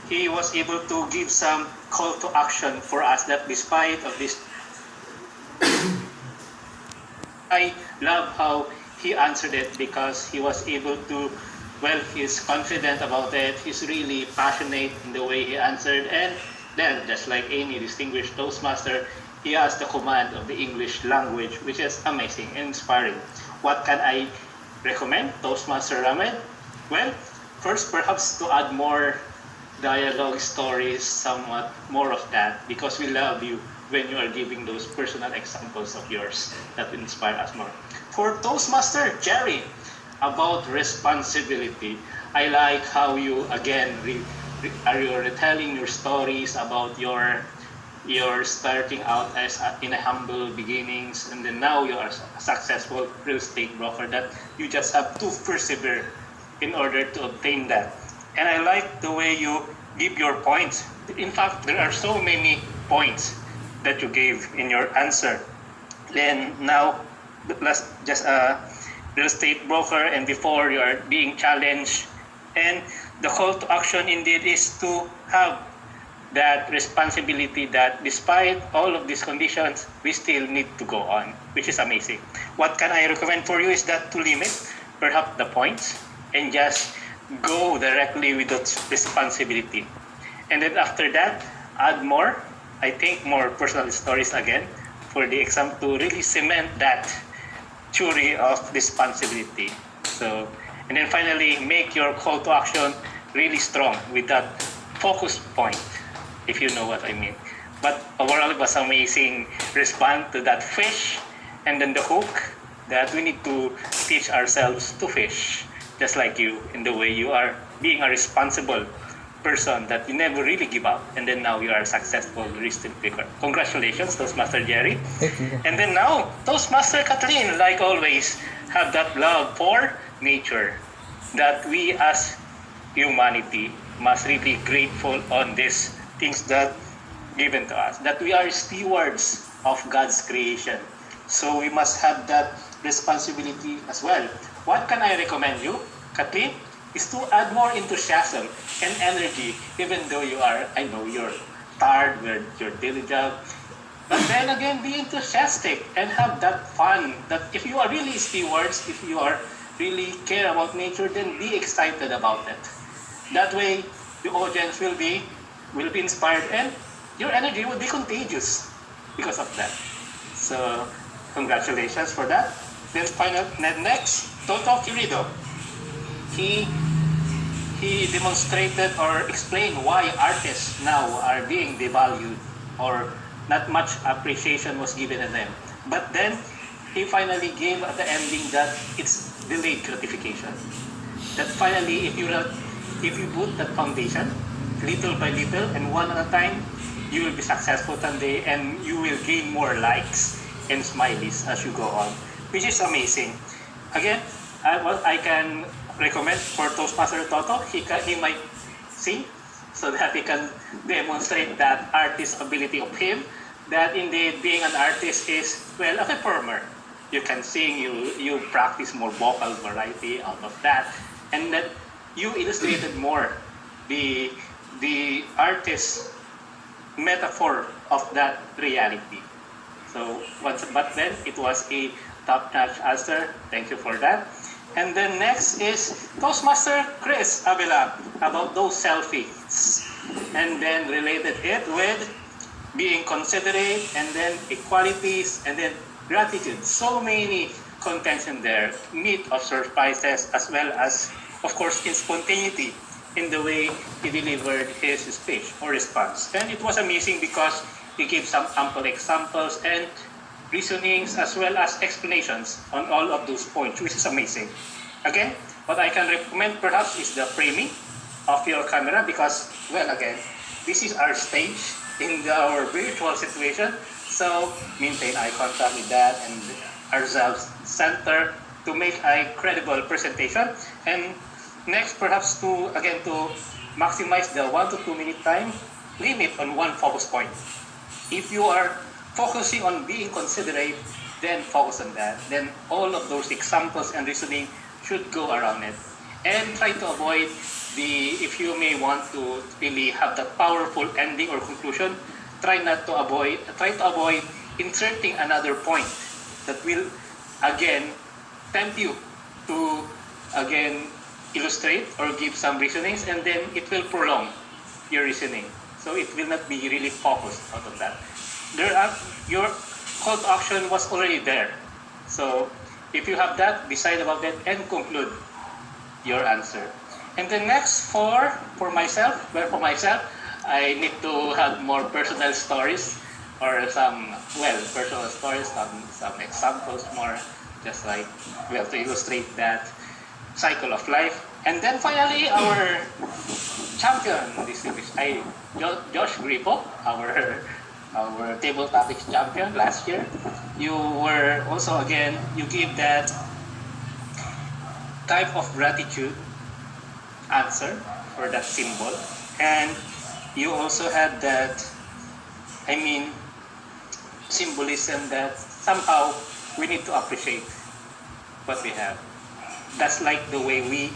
he was able to give some call to action for us that despite of this, I love how he answered it because he was able to, well, he's confident about it. He's really passionate in the way he answered. And then, just like any distinguished Toastmaster, he has the command of the English language, which is amazing and inspiring. What can I recommend, Toastmaster Ramed? Well, first, perhaps to add more dialogue, stories, somewhat more of that, because we love you when you are giving those personal examples of yours that inspire us more. For Toastmaster Jerry, about responsibility, I like how you again are you retelling your stories about your starting out as in a humble beginnings, and then now you are a successful real estate broker, that you just have to persevere in order to obtain that. And I like the way you give your points. In fact, there are so many points that you gave in your answer. Then now, just a real estate broker, and before you are being challenged, and the call to action indeed is to have that responsibility that despite all of these conditions, we still need to go on, which is amazing. What can I recommend for you is that to limit perhaps the points and just go directly with that responsibility. And then after that, add more, I think more personal stories again for the exam to really cement that theory of responsibility. So, and then finally, make your call to action really strong with that focus point, if you know what I mean. But overall, it was amazing response to that fish, and then the hook that we need to teach ourselves to fish, just like you, in the way you are being a responsible person that you never really give up, and then now you are a successful real estate broker. Congratulations, Toastmaster Jerry. Thank you. And then now, Toastmaster Kathleen, like always, have that love for nature that we as humanity must really grateful on these things that given to us, that we are stewards of God's creation. So we must have that responsibility as well. What can I recommend you, Kathleen, is to add more enthusiasm and energy, even though you are, I know you're tired with your daily job. But then again, be enthusiastic and have that fun. That if you are really stewards, if you are really care about nature, then be excited about it. That way, the audience will be inspired, and your energy will be contagious because of that. So, congratulations for that. Then next, Toto Quirido. He demonstrated or explained why artists now are being devalued or not much appreciation was given to them. But then he finally gave at the ending that it's delayed gratification. That finally, if you put that foundation little by little and one at a time, you will be successful someday, and you will gain more likes and smileys as you go on, which is amazing. Again, what I can recommend for Toastmaster Toto, he might sing so that he can demonstrate that artist ability of him, that indeed being an artist is, well, a performer. You can sing, you practice more vocal variety out of that, and that you illustrated more the artist metaphor of that reality. So but then it was a top-notch answer. Thank you for that. And then next is Toastmaster Chris Avila about those selfies, and then related it with being considerate, and then equalities, and then gratitude. So many contents in there, meat of surprises, as well as, of course, in spontaneity in the way he delivered his speech or response. And it was amazing because he gave some ample examples and reasonings as well as explanations on all of those points, which is amazing. Again, what I can recommend perhaps is the framing of your camera, because, well, again, this is our stage in our virtual situation. So maintain eye contact with that and ourselves center to make a credible presentation. And next, perhaps to maximize the 1 to 2 minute time limit on one focus point. If you are focusing on being considerate, then focus on that. Then all of those examples and reasoning should go around it. And try to avoid if you may want to really have that powerful ending or conclusion, try to avoid inserting another point that will again tempt you to again illustrate or give some reasonings, and then it will prolong your reasoning. So it will not be really focused out of that. Your call to action was already there. So if you have that, decide about that and conclude your answer. And then next for myself, I need to have more personal stories or some, well, personal stories, some examples more, just like, well, to illustrate that cycle of life. And then finally, our champion, Josh Grippo, our table topics champion last year. You were also, again, you give that type of gratitude answer for that symbol. And you also had that, I mean, symbolism that somehow we need to appreciate what we have. That's like the way we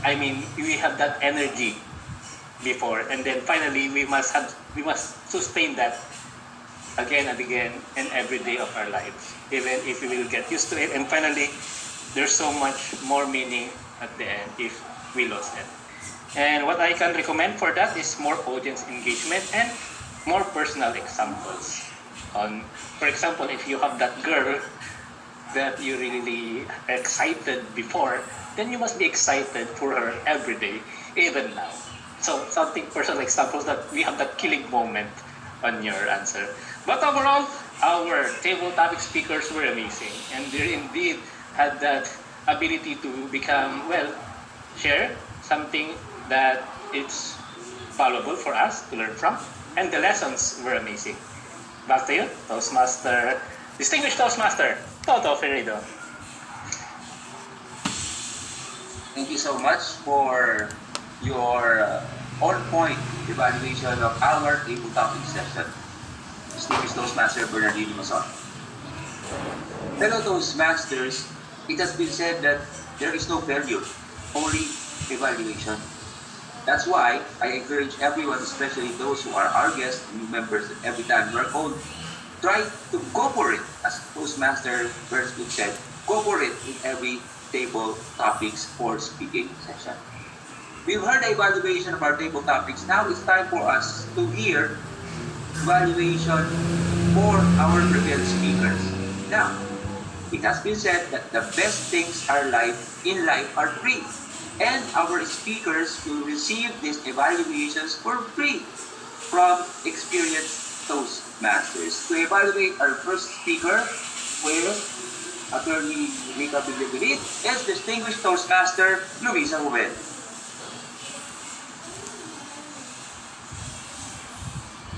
have that energy before, and then finally we must sustain that again and again and every day of our lives, even if we will get used to it, and finally there's so much more meaning at the end if we lost it. And what I can recommend for that is more audience engagement and more personal examples. For example, if you have that girl that you really excited before, then you must be excited for her every day, even now. So something personal examples that we have that killing moment on your answer. But overall, our table topic speakers were amazing, and they indeed had that ability to become, well, share something that it's valuable for us to learn from, and the lessons were amazing. Back to you, Toastmaster, distinguished Toastmaster, Toto Ferredo. Thank you so much for your on-point evaluation of our table topic session. Distinguished Toastmaster Bernardino Mason. Fellow Toastmasters, it has been said that there is no failure, only evaluation. That's why I encourage everyone, especially those who are our guests, new members, every time we're called, try to go for it. As Toastmaster first said, go for it in every table topics or speaking session. We've heard the evaluation of our table topics. Now it's time for us to hear evaluation for our prepared speakers. Now, it has been said that the best things in life are free. And our speakers will receive these evaluations for free from experienced Toastmasters. To evaluate our first speaker with Attorney Rica Villavirit is distinguished Toastmaster Luisa Rubel.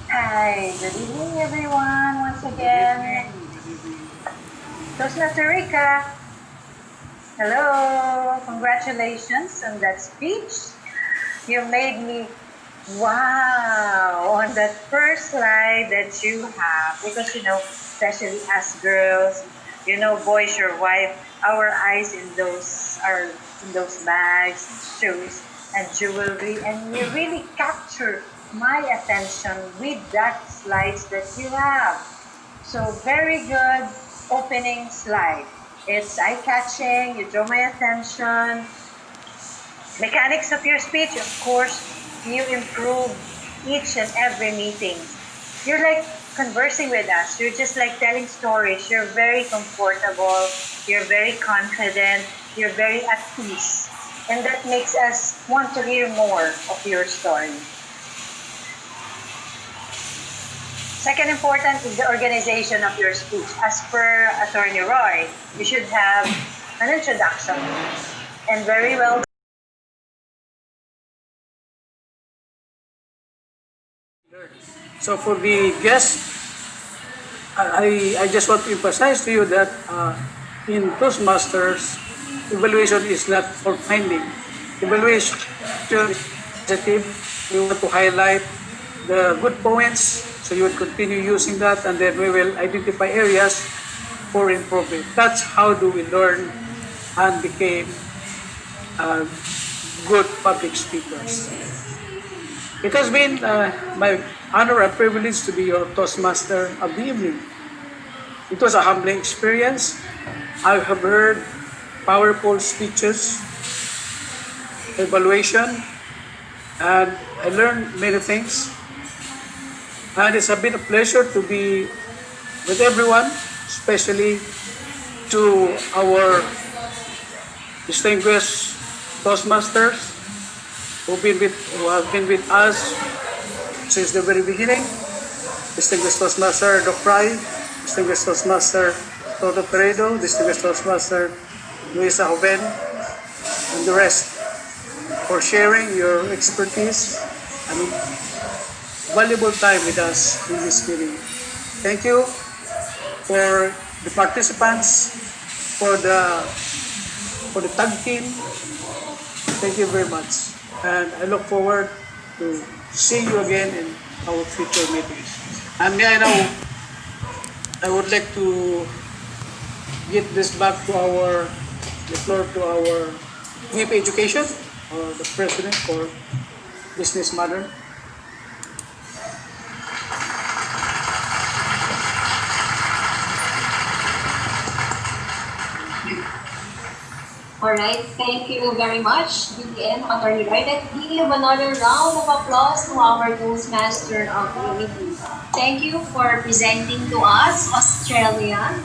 Hi, good evening everyone once again. Toastmaster Rica. Hello, congratulations on that speech. You made me wow on that first slide that you have, because especially as girls, boys, your wife, our eyes in those bags, shoes, and jewelry, and you really capture my attention with that slides that you have. So very good opening slide. It's eye-catching, you draw my attention. Mechanics of your speech, of course, you improve each and every meeting. You're like conversing with us. You're just like telling stories. You're very comfortable. You're very confident. You're very at peace. And that makes us want to hear more of your story. Second important is the organization of your speech. As per Attorney Roy, you should have an introduction and very well. So for the guests, I just want to emphasize to you that in Toastmasters, evaluation is not for finding. Evaluation is positive. We want to highlight the good points, so you would continue using that, and then we will identify areas for improvement. That's how do we learn and become good public speakers. It has been my honor and privilege to be your Toastmaster of the evening. It was a humbling experience. I have heard powerful speeches, evaluation, and I learned many things. And it's been a pleasure to be with everyone, especially to our distinguished Toastmasters who have been with us since the very beginning. Distinguished Toastmaster Doc Fry, Distinguished Toastmaster Toto Peredo, Distinguished Toastmaster Luisa Joven, and the rest for sharing your expertise and valuable time with us in this meeting. Thank you for the participants, for the tag team. Thank you very much. And I look forward to see you again in our future meetings. And I would like to give this back to the floor to our VP Education, or the President for Business Matter. Alright, thank you very much, BTM Attorney Roy. Let's give another round of applause to our Toastmaster of the evening. Thank you for presenting to us Australia,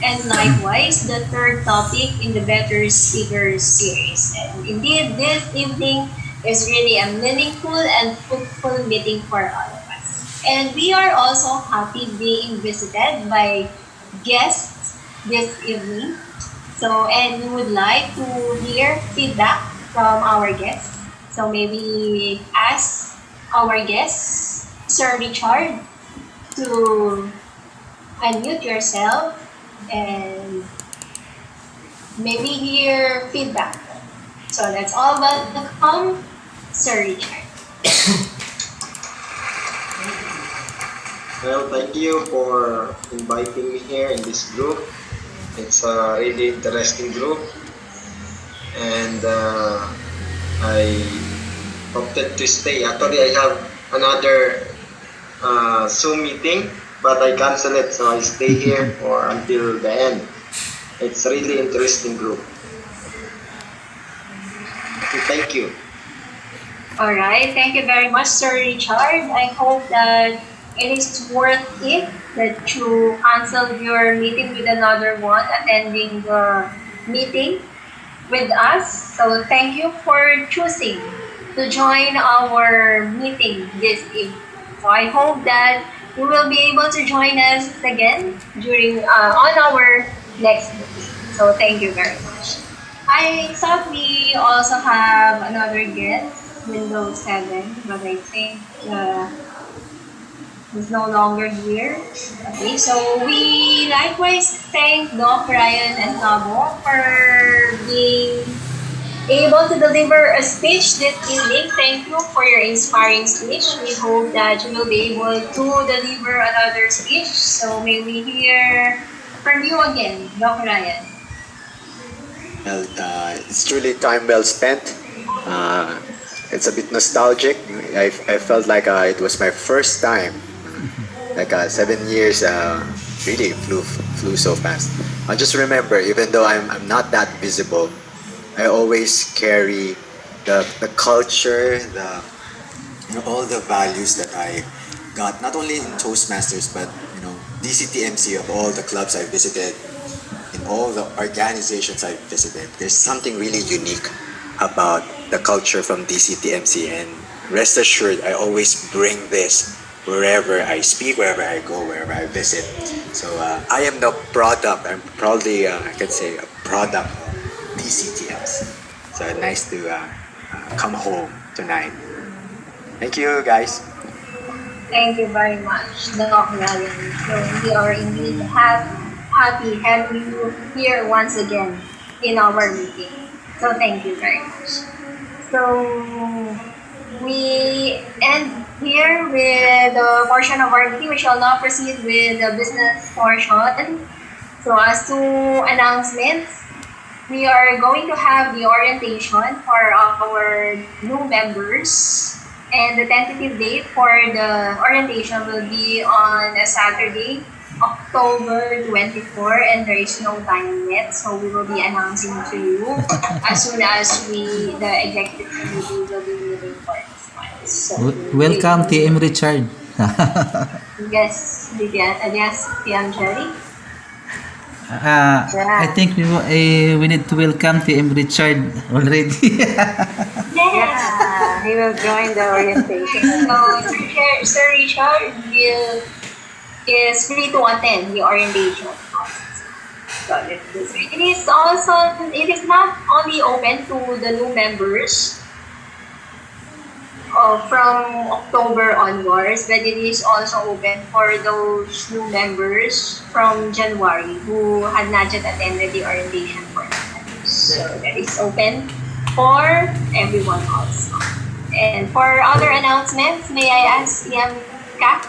and likewise the third topic in the Better Speakers series. And indeed, this evening is really a meaningful and fruitful meeting for all of us. And we are also happy being visited by guests this evening. So, and we would like to hear feedback from our guests. So maybe ask our guest, Sir Richard, to unmute yourself and maybe hear feedback. So that's all welcome, Sir Richard. Well, thank you for inviting me here in this group. It's a really interesting group, and I opted to stay. Actually, I have another Zoom meeting, but I cancel it, so I stay here for until the end. It's a really interesting group. Thank you. All right, thank you very much, Sir Richard. I hope that it is worth it that you canceled your meeting with another one, attending the meeting with us. So thank you for choosing to join our meeting this evening. So I hope that you will be able to join us again during on our next meeting. So thank you very much. I thought we also have another guest, Windows 7, but I think is no longer here. Okay, so we likewise thank Doc Ryan and Tabo for being able to deliver a speech this evening. Thank you for your inspiring speech. We hope that you will be able to deliver another speech. So may we hear from you again, Doc Ryan. Well, it's truly time well spent. It's a bit nostalgic. I felt like it was my first time. Like 7 years really flew so fast. I just remember, even though I'm not that visible, I always carry the culture, all the values that I got, not only in Toastmasters, but DCTMC, of all the clubs I visited, in all the organizations I visited. There's something really unique about the culture from DCTMC, and rest assured, I always bring this wherever I speak, wherever I go, wherever I visit. So I am the product. I'm probably, I can say, a product of DCTMC. So nice to come home tonight. Thank you, guys. Thank you very much, Doc Ryan. So we are indeed happy having you here once again in our meeting. So thank you very much. So we end here with the portion of our meeting. We shall now proceed with the business portion. So as to announcements, we are going to have the orientation for our new members. And the tentative date for the orientation will be on a Saturday, October 24, and there is no time yet. So we will be announcing to you as soon as the executive committee will be meeting for this one. So Welcome, TM Richard. Yes, TM Jerry. I think we need to welcome TM Richard already. Yeah, he will join the orientation. So Sir Richard will is free to attend the orientation. So it is also, it is not only open to the new members from October onwards, but it is also open for those new members from January who had not yet attended the orientation for that. So that is open for everyone also. And for other announcements, may I ask Kat?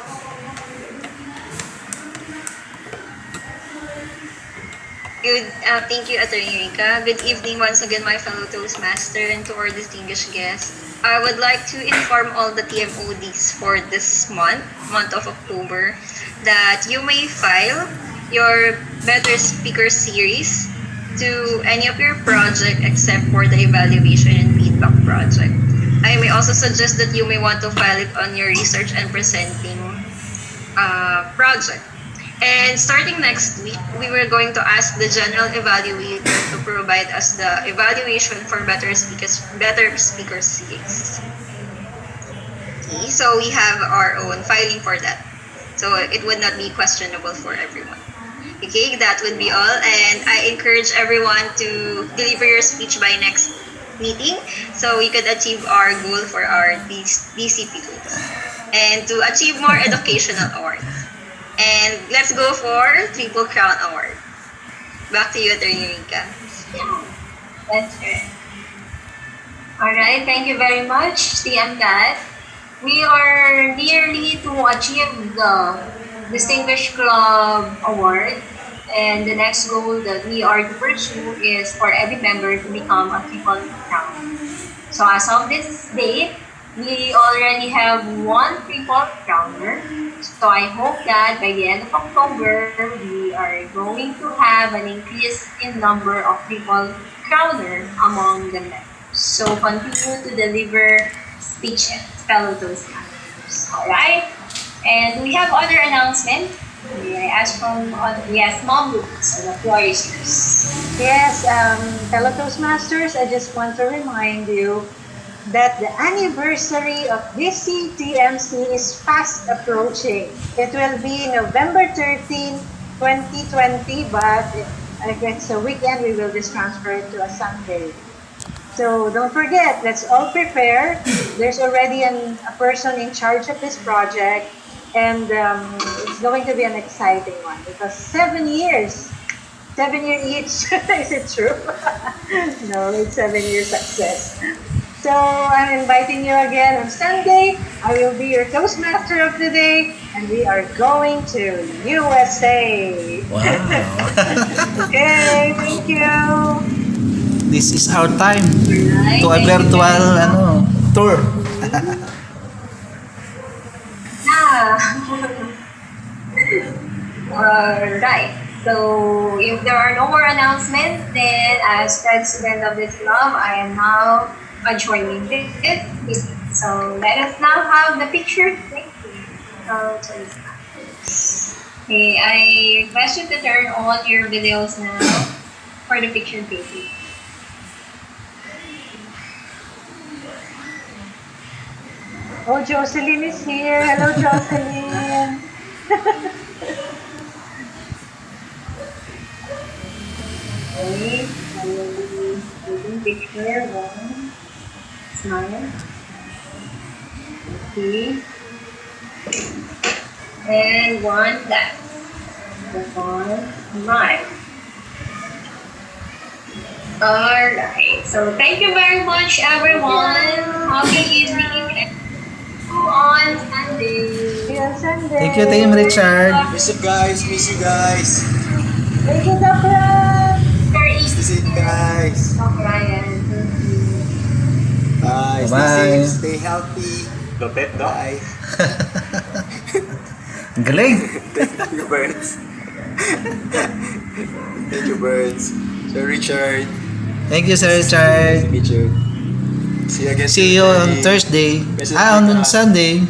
Good, thank you, Attorney Rika. Good evening once again, my fellow Toastmaster, and to our distinguished guests. I would like to inform all the TMODs for this month of October, that you may file your Better Speaker series to any of your project except for the evaluation and feedback project. I may also suggest that you may want to file it on your research and presenting project. And starting next week, we were going to ask the general evaluator to provide us the evaluation for Better Speaker series. Okay, so we have our own filing for that. So it would not be questionable for everyone. Okay, that would be all. And I encourage everyone to deliver your speech by next meeting so we could achieve our goal for our DCTMC and to achieve more educational awards. And let's go for Triple Crown Award. Back to you, Attorney Rika. That's right. Alright, thank you very much, TM Kat. We are nearly to achieve the Distinguished Club Award. And the next goal that we are to pursue is for every member to become a Triple Crown. So as of this date, we already have one Triple Crowner. So I hope that by the end of October, we are going to have an increase in number of Triple Crowner among the members. So continue to deliver speeches, fellow Toastmasters. Alright? And we have other announcements. May I ask from, yes, Mom Lucas, so the floor is yours. Yes, fellow Toastmasters, I just want to remind you that the anniversary of DCTMC is fast approaching. It will be November 13, 2020, but if it's a weekend, we will just transfer it to a Sunday. So don't forget, let's all prepare. There's already a person in charge of this project, and it's going to be an exciting one because 7 years. 7 year each. Is it true? No, it's 7 year success. So I'm inviting you again on Sunday. I will be your Toastmaster of the day, and we are going to USA. Wow. Okay, thank you. This is our time Alright, to a thank you virtual very much. tour. Alright. So if there are no more announcements, then as president of this club, I am now adjoining this meeting. So let us now have the picture. Thank you. Okay, I request you to turn on your videos now for the picture taking. Oh, Jocelyn is here. Hello, Jocelyn. Okay, I will be taking picture. One, smile. Okay. And one left. One, smile. Alright, so thank you very much, everyone. Happy evening and see you on Sunday. See you on Sunday. Thank you, Team Richard. Miss you guys, miss you guys. Thank you, Dr. Nice to see you guys. Ryan. Bye. Bye. Stay safe, stay healthy. Lupit, no? Bye. Ang galing. Thank you, Burns. Thank you, Burns. Sir Richard. Thank you, Sir Richard. Meet you. See you again. See you on Thursday. On Sunday.